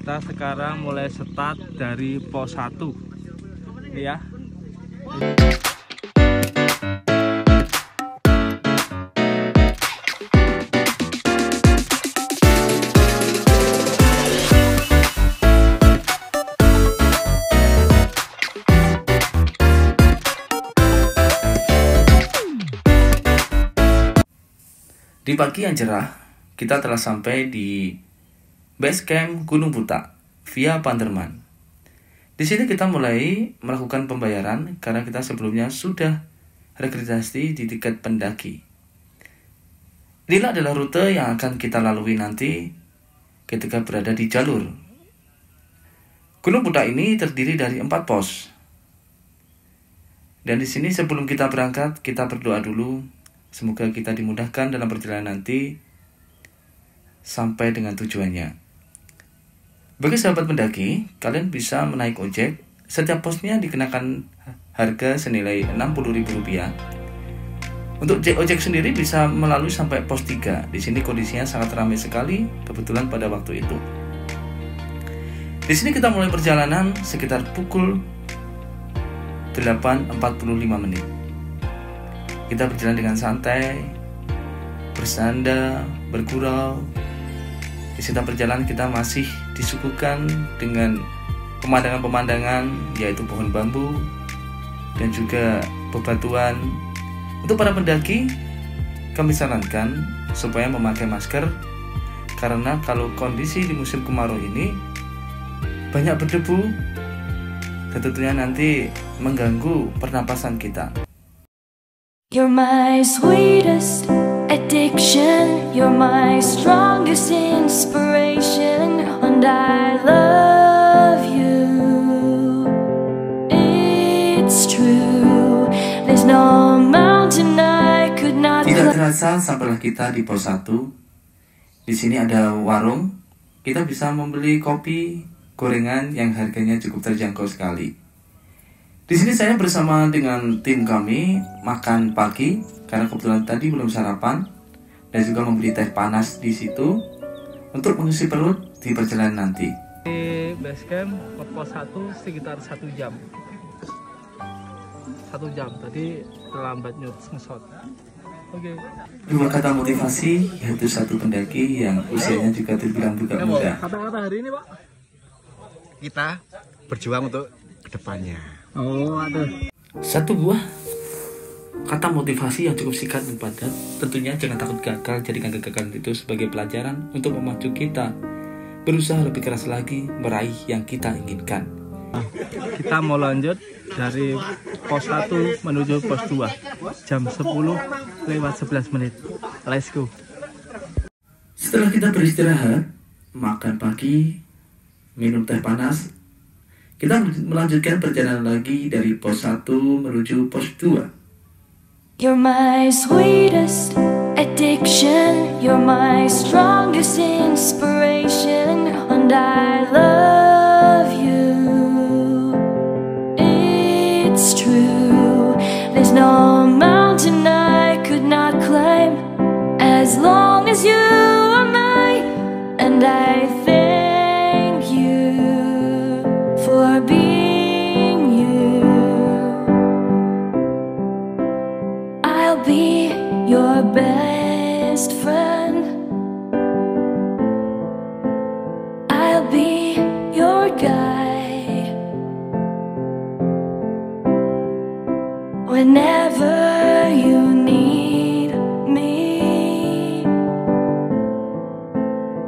Kita sekarang mulai start dari pos 1 ya. Di pagi yang cerah, kita telah sampai di base camp Gunung Butak via Panderman. Di sini kita mulai melakukan pembayaran karena kita sebelumnya sudah registrasi di tiket pendaki. Inilah adalah rute yang akan kita lalui nanti ketika berada di jalur. Gunung Butak ini terdiri dari 4 pos. Dan di sini sebelum kita berangkat, kita berdoa dulu. Semoga kita dimudahkan dalam perjalanan nanti sampai dengan tujuannya. Bagi sahabat pendaki, kalian bisa menaik ojek. Setiap posnya dikenakan harga senilai Rp60.000. Untuk ojek sendiri bisa melalui sampai pos 3. Di sini kondisinya sangat ramai sekali, kebetulan pada waktu itu. Di sini kita mulai perjalanan sekitar pukul 8.45 menit. Kita berjalan dengan santai, bersandar, bergurau. Di setiap perjalanan kita masih disuguhkan dengan pemandangan-pemandangan, yaitu pohon bambu dan juga bebatuan. Untuk para pendaki, kami sarankan supaya memakai masker karena kalau kondisi di musim kemarau ini banyak berdebu dan tentunya nanti mengganggu pernapasan kita. You're my sweetest addiction, you're my strongest inspiration, and I love you. It's true, there's no mountain I could not climb. Tidak terasa sampailah kita di pos 1. Di sini ada warung, kita bisa membeli kopi, gorengan yang harganya cukup terjangkau sekali. Di sini saya bersama dengan tim kami makan pagi karena kebetulan tadi belum sarapan dan juga membeli teh panas di situ untuk mengisi perut di perjalanan nanti. Di base camp ke pos 1 sekitar 1 jam. 1 jam tadi terlambat nge-shot. Oke. Dua kata motivasi yaitu satu pendaki yang usianya juga terbilang juga muda. Kata-kata hari ini, Pak. Kita berjuang untuk kedepannya. Oh, aduh. Satu buah kata motivasi yang cukup singkat dan padat. Tentunya jangan takut gagal, jadikan kegagalan itu sebagai pelajaran untuk memacu kita berusaha lebih keras lagi meraih yang kita inginkan. Kita mau lanjut dari pos 1 menuju pos 2 jam 10:11 menit. Let's go. Setelah kita beristirahat, makan pagi, minum teh panas, kita melanjutkan perjalanan lagi dari pos 1 menuju pos 2. You're my sweetest addiction, you're my strongest inspiration, and I love you. It's true, there's no mountain I could not climb as long as you are mine, and I thank you for being you. I'll be your best friend. I'll be your guide whenever you need me.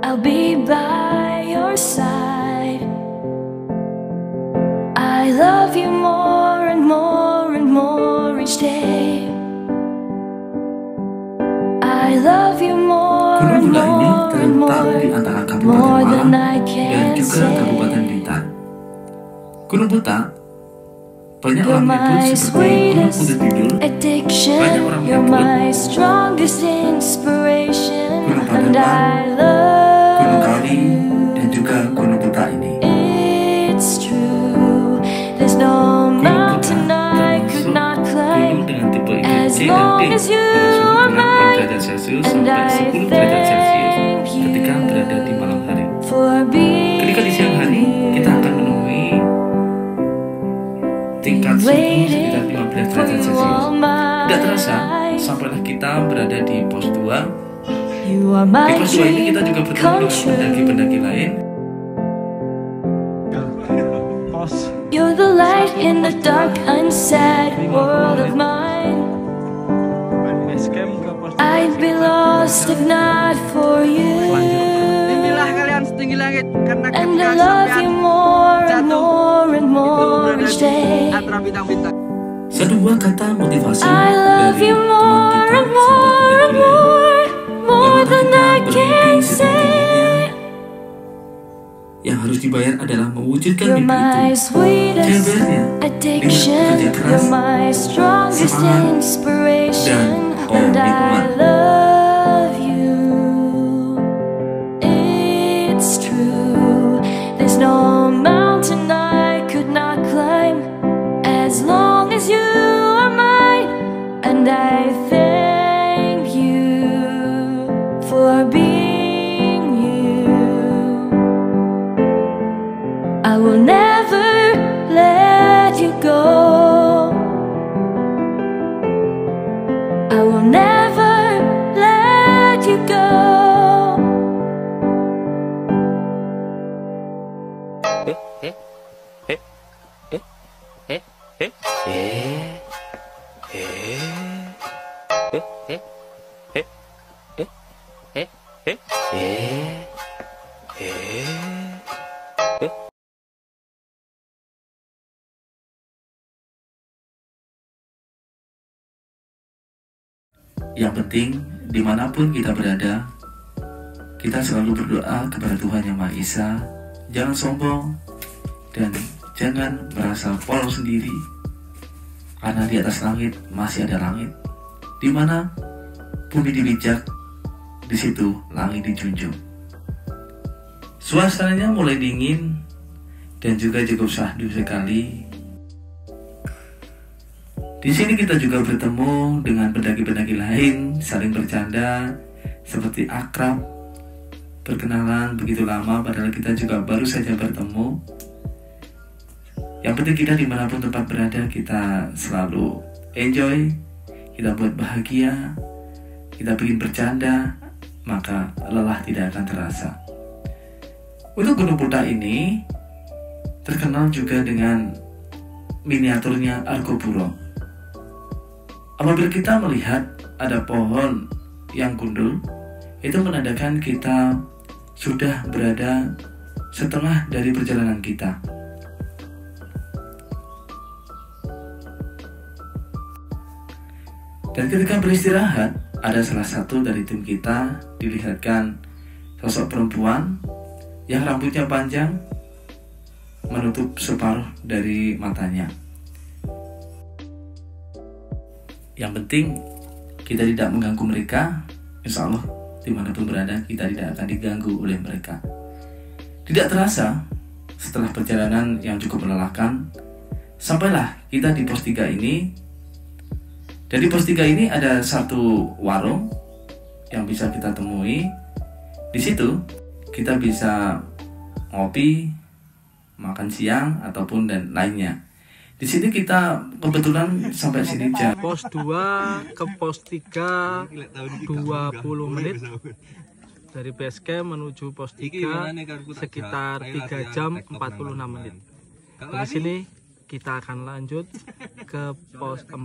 I'll be by your side. I love you more and more and more each day. I love you more and Gunung Butak ini more and terletak di more, antara Kabupaten more than Malang I dan can juga say. Kabupaten Blitar. Gunung Butak banyak You're orang menyebut my seperti Gunung sweetest Putih Tidul, addiction, banyak orang you're menyebut my strongest inspiration, Gunung and Panderman, I Gunung love Kali, dan juga Gunung Butak ini. It's true, there's no Gunung Butak mountain I could termasuk not gunung climb dengan tipe as IPC dan long D as you dengan suhu are kurang 4 mine, derajat Celcius and sampai I 10 derajat Celcius thank ketika you berada di malam hari. for being Ketika di siang kita akan menemui tingkat suhu sekitar 15 derajat Celcius. Tidak terasa, sampailah kita berada di pos 2. Di pos 2 ini kita juga bertemu dengan pendaki-pendaki lain. You're the light in the dark and sad world of mine. I'd be lost if not for you. Tinggilah kalian setinggi langit, karena And ketika I love sampean you more and jatuh, more and itu more berada each di day. antara bintang-bintang. Satu buah kata motivasi I love dari you teman more kita, and sahabat more and pendaki lain. more than I Kita can bermimpi say. setinggi-tingginya. Yang harus dibayar adalah mewujudkan You're mimpi my itu. sweetest Jawabannya addiction. dengan kerja You're keras, my strongest semangat, inspiration. dan And I komitmen. love you. It's true. There's no mountain I could not climb as long as you are mine. And I thank you for being you. I will never let you go. I will never let you go. Yang penting, dimanapun kita berada, kita selalu berdoa kepada Tuhan Yang Maha Esa. Jangan sombong dan jangan merasa polos sendiri, karena di atas langit masih ada langit, di mana bumi dipijak, di situ langit dijunjung. Suasananya mulai dingin dan juga cukup syahdu sekali. Di sini kita juga bertemu dengan pendaki-pendaki lain, saling bercanda, seperti akrab, berkenalan begitu lama, padahal kita juga baru saja bertemu. Yang penting kita dimanapun tempat berada, kita selalu enjoy, kita buat bahagia, kita bikin bercanda, maka lelah tidak akan terasa. Untuk Gunung Puta ini terkenal juga dengan miniaturnya Argopuro. Apabila kita melihat ada pohon yang gundul, itu menandakan kita sudah berada setengah dari perjalanan kita. Dan ketika beristirahat, ada salah satu dari tim kita dilihatkan sosok perempuan yang rambutnya panjang menutup separuh dari matanya. Yang penting kita tidak mengganggu mereka. Insya Allah dimanapun berada kita tidak akan diganggu oleh mereka. Tidak terasa, setelah perjalanan yang cukup melelahkan, sampailah kita di pos 3 ini. Dan di pos 3 ini ada satu warung yang bisa kita temui. Di situ kita bisa ngopi, makan siang ataupun dan lainnya. Di sini kita kebetulan sampai sini jam Pos 2 ke pos 3 20 menit. Dari base camp menuju pos 3 sekitar 3 jam 46 menit. Dari sini kita akan lanjut ke pos 4.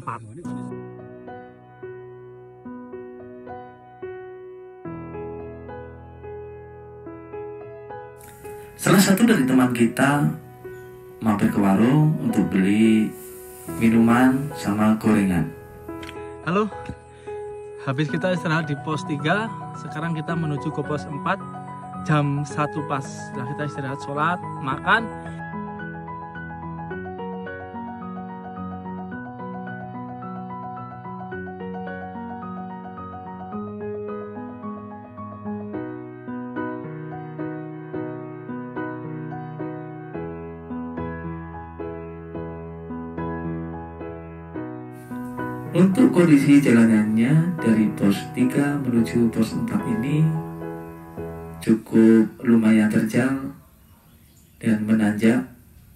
Salah satu dari teman kita mampir ke warung untuk beli minuman sama gorengan. Halo, habis kita istirahat di pos 3, sekarang kita menuju ke pos 4 jam 1 pas. Setelah kita istirahat, sholat, makan. Untuk kondisi jalanannya dari pos 3 menuju pos 4 ini cukup lumayan terjal dan menanjak,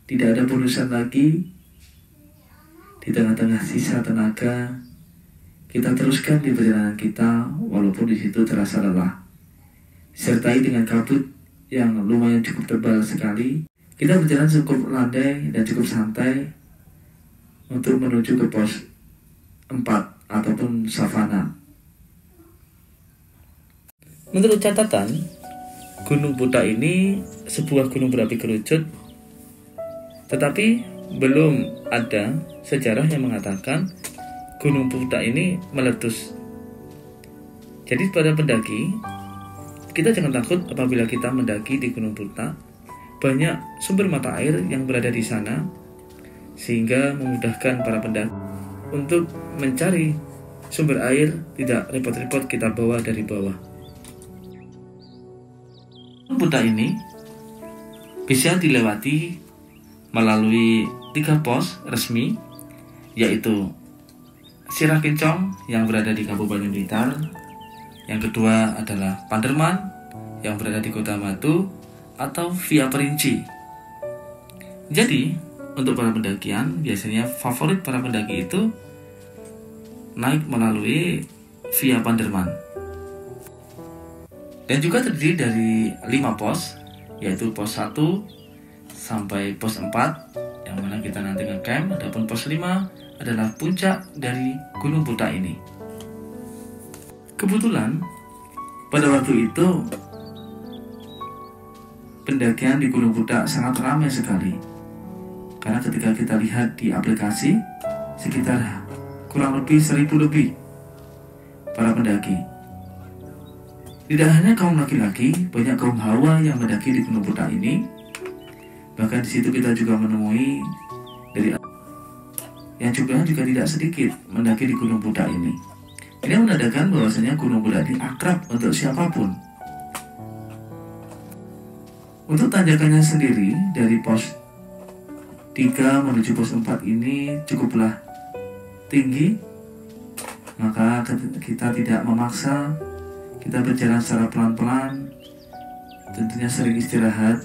tidak ada bonusan lagi. Di tengah-tengah sisa tenaga, kita teruskan di perjalanan kita walaupun di situ terasa lelah. Disertai dengan kabut yang lumayan cukup tebal sekali, kita berjalan cukup landai dan cukup santai untuk menuju ke pos 4 ataupun savana. Menurut catatan, Gunung Putak ini sebuah gunung berapi kerucut, tetapi belum ada sejarah yang mengatakan Gunung Putak ini meletus. Jadi pada pendaki, kita jangan takut apabila kita mendaki di Gunung Putak. Banyak sumber mata air yang berada di sana, sehingga memudahkan para pendaki untuk mencari sumber air, tidak repot-repot kita bawa dari bawah. Gunung Putak ini bisa dilewati melalui 3 pos resmi, yaitu Sirakincong yang berada di Kabupaten Blitar, yang kedua adalah Panderman yang berada di Kota Batu, atau Via Perinci. Jadi untuk para pendakian, biasanya favorit para pendaki itu naik melalui Via Panderman. Dan juga terdiri dari 5 pos, yaitu pos 1 sampai pos 4, yang mana kita nanti nge-camp. Adapun pos 5 adalah puncak dari Gunung Putak ini. Kebetulan pada waktu itu pendakian di Gunung Putak sangat ramai sekali. Karena ketika kita lihat di aplikasi, sekitar kurang lebih 1.000 lebih para pendaki. Tidak hanya kaum laki-laki, banyak kaum hawa yang mendaki di Gunung Putak ini. Bahkan di situ kita juga menemui dari yang jumlahnya juga tidak sedikit mendaki di Gunung Putak ini. Ini menandakan bahwasanya Gunung Putak ini akrab untuk siapapun. Untuk tanjakannya sendiri dari pos 3 menuju pos 4 ini cukuplah tinggi, maka kita tidak memaksa, kita berjalan secara pelan-pelan, tentunya sering istirahat.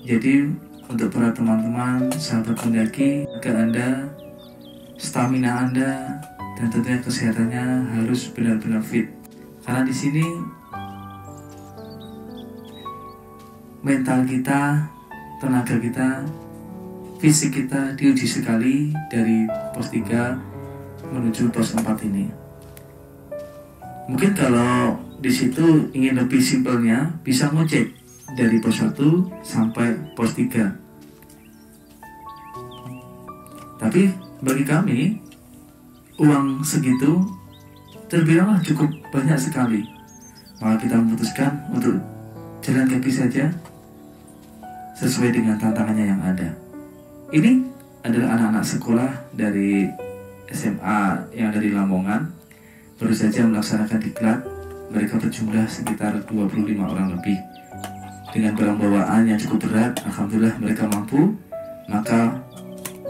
Jadi untuk para teman-teman, sahabat pendaki, agar Anda, stamina Anda, dan tentunya kesehatannya harus benar-benar fit. Karena di sini mental kita, tenaga kita, fisik kita diuji sekali dari pos 3 menuju pos 4 ini. Mungkin kalau di situ ingin lebih simpelnya, bisa ngojek dari pos 1 sampai pos 3. Tapi bagi kami, uang segitu terbilanglah cukup banyak sekali. Maka kita memutuskan untuk jalan kaki saja sesuai dengan tantangannya yang ada. Ini adalah anak-anak sekolah dari SMA yang ada di Lamongan, baru saja melaksanakan diklat. Mereka berjumlah sekitar 25 orang lebih. Dengan barang bawaan yang cukup berat, alhamdulillah mereka mampu. Maka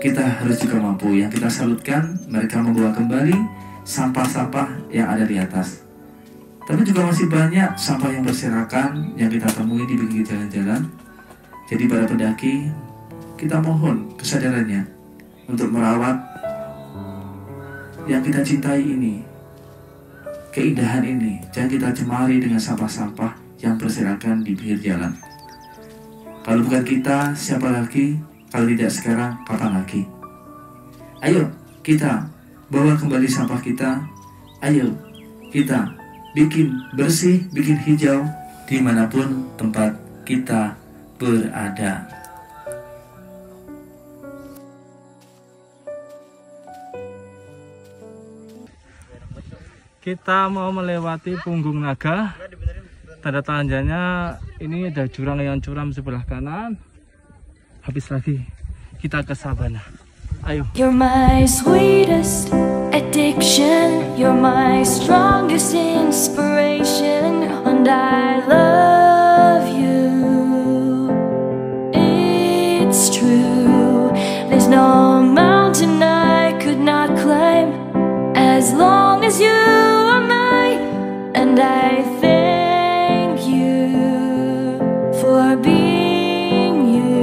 kita harus juga mampu. Yang kita salutkan, mereka membawa kembali sampah-sampah yang ada di atas. Tapi juga masih banyak sampah yang berserakan yang kita temui di pinggir jalan-jalan. Jadi para pendaki, kita mohon kesadarannya untuk merawat yang kita cintai ini, keindahan ini. Jangan kita cemari dengan sampah-sampah yang berserakan di pinggir jalan. Kalau bukan kita, siapa lagi? Kalau tidak sekarang, kapan lagi? Ayo kita bawa kembali sampah kita. Ayo kita bikin bersih, bikin hijau dimanapun tempat kita berada. Kita mau melewati Punggung Naga. Tanda tangannya ini ada jurang yang curam sebelah kanan. Habis lagi kita ke savana. Ayo. You're my sweetest addiction, you're my strongest inspiration, and I love you. It's true, there's no mountain I could not climb as long as you are mine, and I thank you for being you.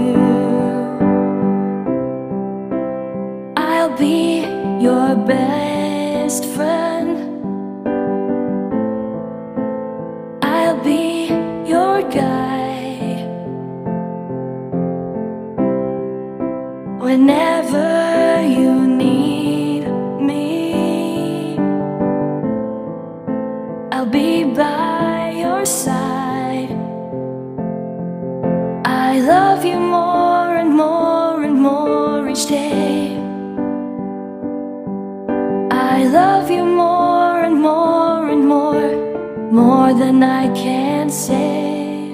love you more and more and more each day. I love you more and more and more than I can say.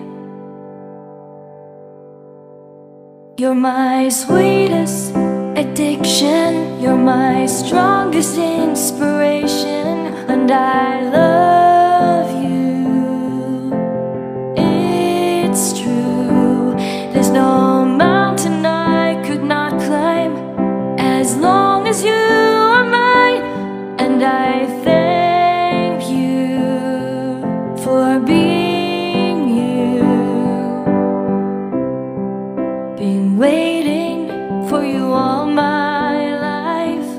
You're my sweetest addiction, you're my strongest inspiration, and I love you. It's true, there's no mountain I could not climb as long as you are mine, and I thank you for being you. Been waiting for you all my life.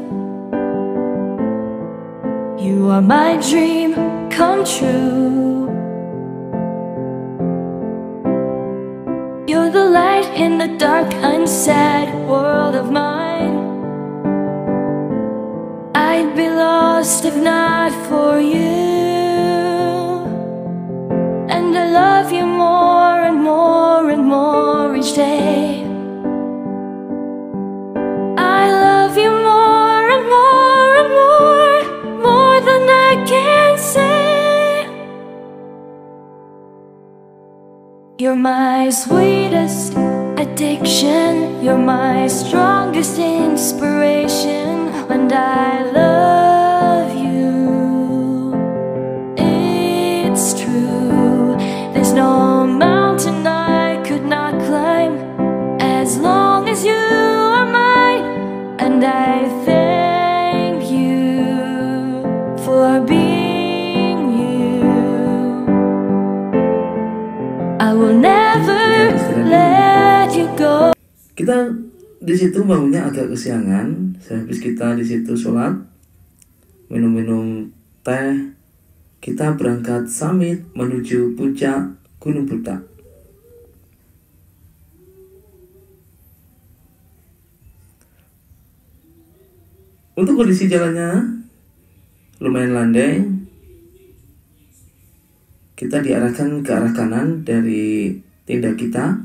You are my dream come true. You're the light in the dark, unsad world of mine. I'd be lost if not for you. And I love you more and more and more each day. I love you more and more and more than I can say. You're my sweetest addiction, you're my strongest inspiration, and I love you. It's true, there's no mountain I could not climb as long as you are mine, and I thank you for being you. I will never let you go. Kita di situ bangunnya agak kesiangan. Sehabis kita di situ sholat, minum-minum teh, kita berangkat summit menuju puncak Gunung Buta. Untuk kondisi jalannya lumayan landai. Kita diarahkan ke arah kanan dari tenda kita.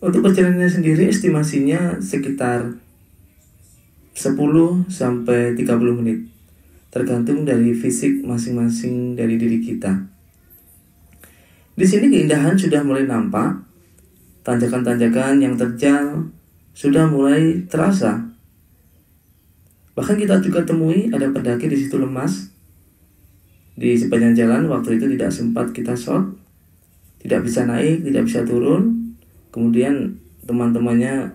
Untuk perjalanannya sendiri estimasinya sekitar 10 sampai 30 menit, tergantung dari fisik masing-masing dari diri kita. Di sini keindahan sudah mulai nampak, tanjakan-tanjakan yang terjal sudah mulai terasa. Bahkan kita juga temui ada pendaki di situ lemas. Di sepanjang jalan waktu itu tidak sempat kita shot, tidak bisa naik, tidak bisa turun. Kemudian teman-temannya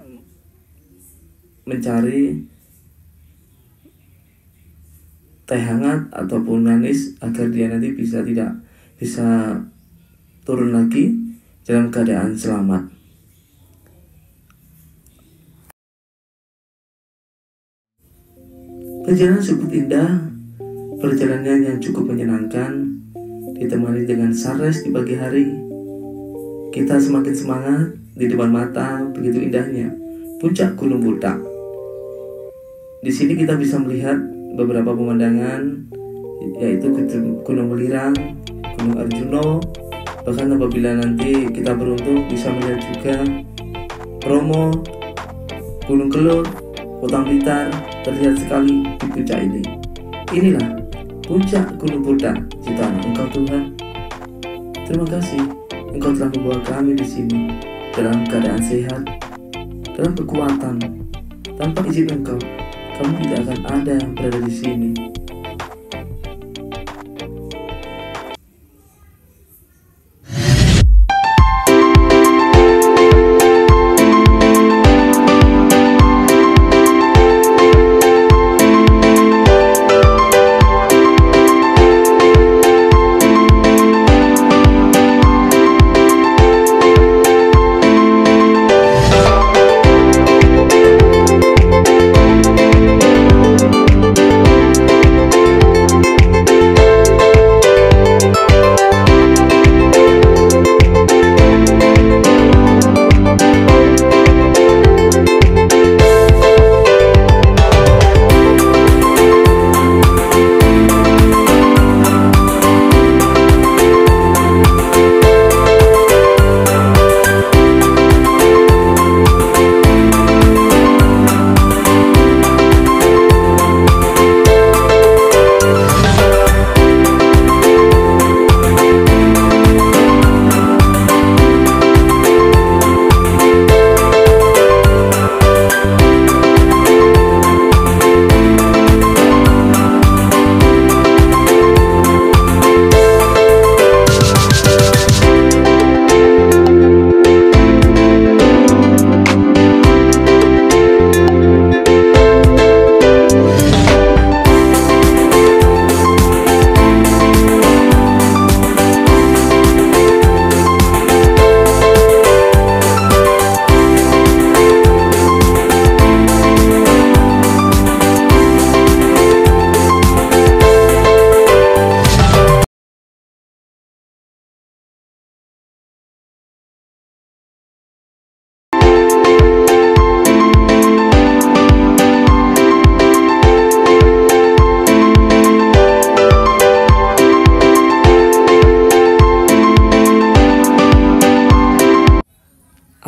mencari teh hangat ataupun manis agar dia nanti tidak bisa turun lagi dalam keadaan selamat. Perjalanan cukup indah, perjalanan yang cukup menyenangkan, ditemani dengan sunrise di pagi hari. Kita semakin semangat. Di depan mata begitu indahnya puncak Gunung Buta. Di sini kita bisa melihat beberapa pemandangan, yaitu Gunung Welirang, Gunung Arjuno. Bahkan apabila nanti kita beruntung bisa melihat juga Bromo, Gunung Kelur, Kota Blitar terlihat sekali di puncak ini. Inilah puncak Gunung Buta, ciptaan Engkau Tuhan. Terima kasih Engkau telah membawa kami di sini dalam keadaan sehat, dalam kekuatan. Tanpa izin Engkau, kami tidak akan ada yang berada di sini.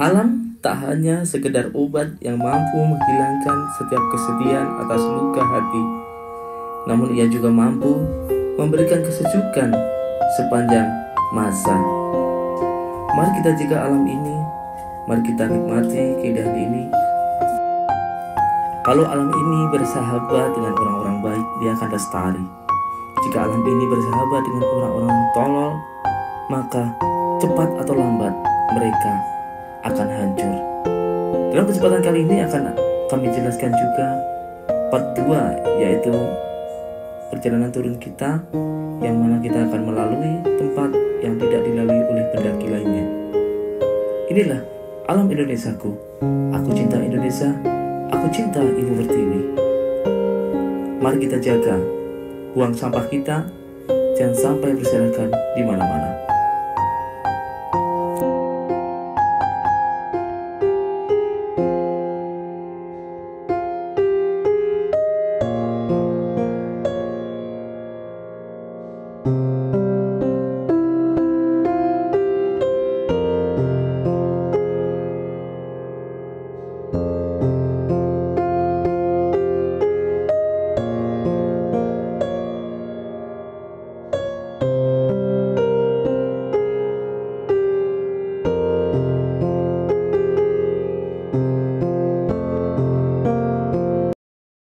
Alam tak hanya sekedar obat yang mampu menghilangkan setiap kesedihan atas luka hati, namun ia juga mampu memberikan kesejukan sepanjang masa. Mari kita jaga alam ini, mari kita nikmati keindahan ini. Kalau alam ini bersahabat dengan orang-orang baik, dia akan lestari. Jika alam ini bersahabat dengan orang-orang tolol, maka cepat atau lambat mereka akan hancur. Dalam kesempatan kali ini akan kami jelaskan juga part 2, yaitu perjalanan turun kita, yang mana kita akan melalui tempat yang tidak dilalui oleh pendaki lainnya. Inilah alam Indonesiaku. Aku cinta Indonesia, aku cinta Ibu Pertiwi. Mari kita jaga, buang sampah kita, jangan sampai berserakan di mana-mana.